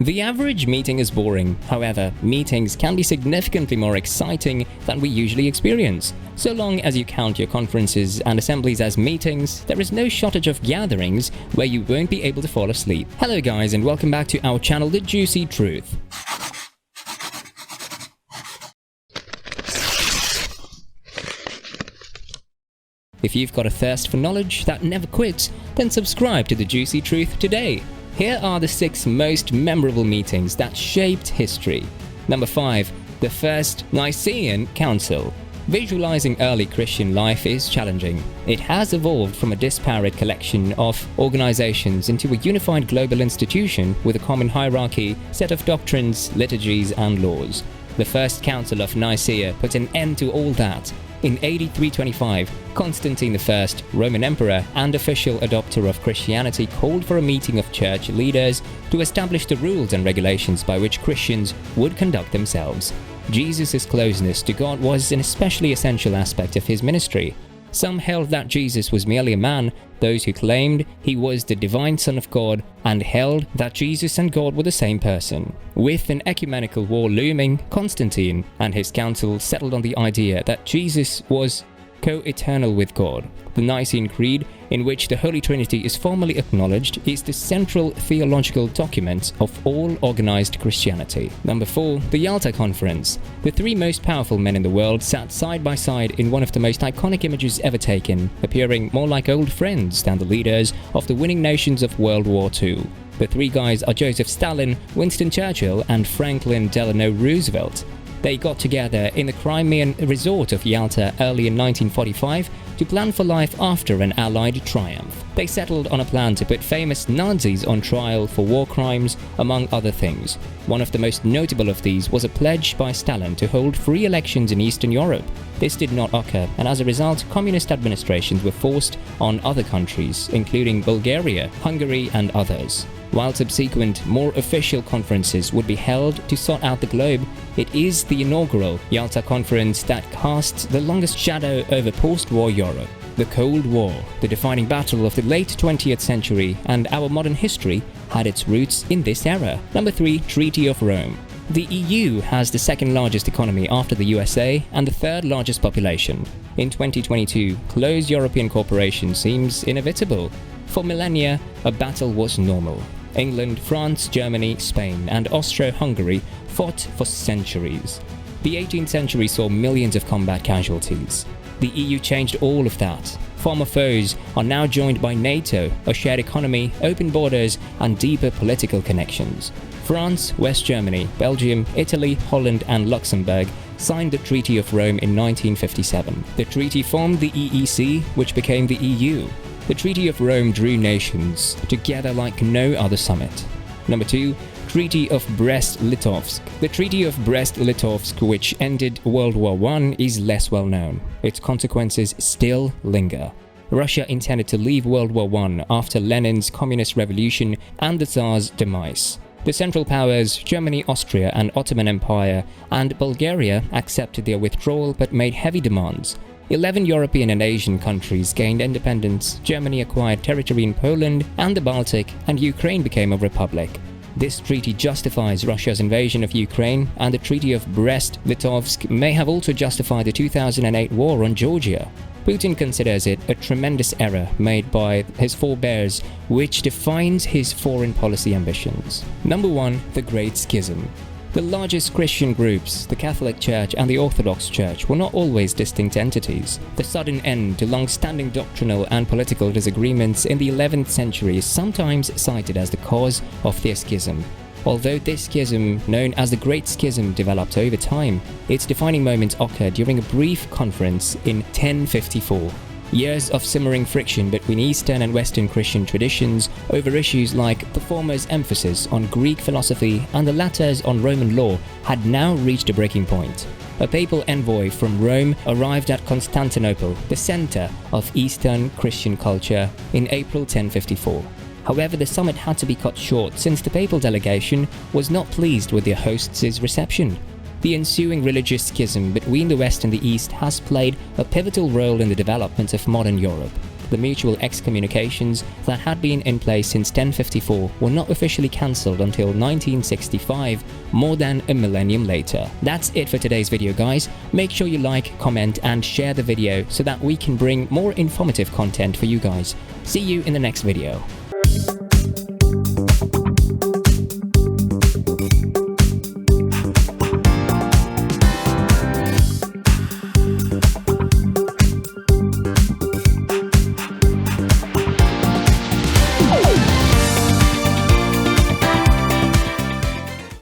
The average meeting is boring. However, meetings can be significantly more exciting than we usually experience. So long as you count your conferences and assemblies as meetings, there is no shortage of gatherings where you won't be able to fall asleep. Hello guys, and welcome back to our channel, The Juicy Truth. If you've got a thirst for knowledge that never quits, then subscribe to The Juicy Truth today. Here are the 6 most memorable meetings that shaped history. Number 5. The First Nicaean Council. Visualizing early Christian life is challenging. It has evolved from a disparate collection of organizations into a unified global institution with a common hierarchy, set of doctrines, liturgies, and laws. The First Council of Nicaea put an end to all that. In AD 325, Constantine I, Roman Emperor and official adopter of Christianity, called for a meeting of church leaders to establish the rules and regulations by which Christians would conduct themselves. Jesus' closeness to God was an especially essential aspect of his ministry. Some held that Jesus was merely a man, those who claimed he was the divine Son of God, and held that Jesus and God were the same person. With an ecumenical war looming, Constantine and his council settled on the idea that Jesus was co-eternal with God. The Nicene Creed, in which the Holy Trinity is formally acknowledged, is the central theological document of all organized Christianity. Number 4. The Yalta Conference. The 3 most powerful men in the world sat side by side in one of the most iconic images ever taken, appearing more like old friends than the leaders of the winning nations of World War II. The 3 guys are Joseph Stalin, Winston Churchill, and Franklin Delano Roosevelt. They got together in the Crimean resort of Yalta early in 1945 to plan for life after an Allied triumph. They settled on a plan to put famous Nazis on trial for war crimes, among other things. One of the most notable of these was a pledge by Stalin to hold free elections in Eastern Europe. This did not occur, and as a result, communist administrations were forced on other countries, including Bulgaria, Hungary, and others. While subsequent, more official conferences would be held to sort out the globe, it is the inaugural Yalta Conference that casts the longest shadow over post-war Europe. The Cold War, the defining battle of the late 20th century and our modern history, had its roots in this era. Number 3. Treaty of Rome. The EU has the 2nd largest economy after the USA and the 3rd largest population. In 2022, close European cooperation seems inevitable. For millennia, a battle was normal. England, France, Germany, Spain, and Austro-Hungary fought for centuries. The 18th century saw millions of combat casualties. The EU changed all of that. Former foes are now joined by NATO, a shared economy, open borders, and deeper political connections. France, West Germany, Belgium, Italy, Holland, and Luxembourg signed the Treaty of Rome in 1957. The treaty formed the EEC, which became the EU. The Treaty of Rome drew nations together like no other summit. Number 2. Treaty of Brest-Litovsk. The Treaty of Brest-Litovsk, which ended World War I, is less well known. Its consequences still linger. Russia intended to leave World War I after Lenin's Communist Revolution and the Tsar's demise. The Central Powers, Germany, Austria, and Ottoman Empire, and Bulgaria accepted their withdrawal but made heavy demands. 11 European and Asian countries gained independence, Germany acquired territory in Poland and the Baltic, and Ukraine became a republic. This treaty justifies Russia's invasion of Ukraine, and the Treaty of Brest-Litovsk may have also justified the 2008 war on Georgia. Putin considers it a tremendous error made by his forebears, which defines his foreign policy ambitions. Number 1. The Great Schism. The largest Christian groups, the Catholic Church and the Orthodox Church, were not always distinct entities. The sudden end to long-standing doctrinal and political disagreements in the 11th century is sometimes cited as the cause of their schism. Although this schism, known as the Great Schism, developed over time, its defining moment occurred during a brief conference in 1054. Years of simmering friction between Eastern and Western Christian traditions over issues like the former's emphasis on Greek philosophy and the latter's on Roman law had now reached a breaking point. A papal envoy from Rome arrived at Constantinople, the center of Eastern Christian culture, in April 1054. However, the summit had to be cut short since the papal delegation was not pleased with their hosts' reception. The ensuing religious schism between the West and the East has played a pivotal role in the development of modern Europe. the mutual excommunications that had been in place since 1054 were not officially cancelled until 1965, more than a millennium later. That's it for today's video, guys. Make sure you like, comment, and share the video so that we can bring more informative content for you guys. See you in the next video.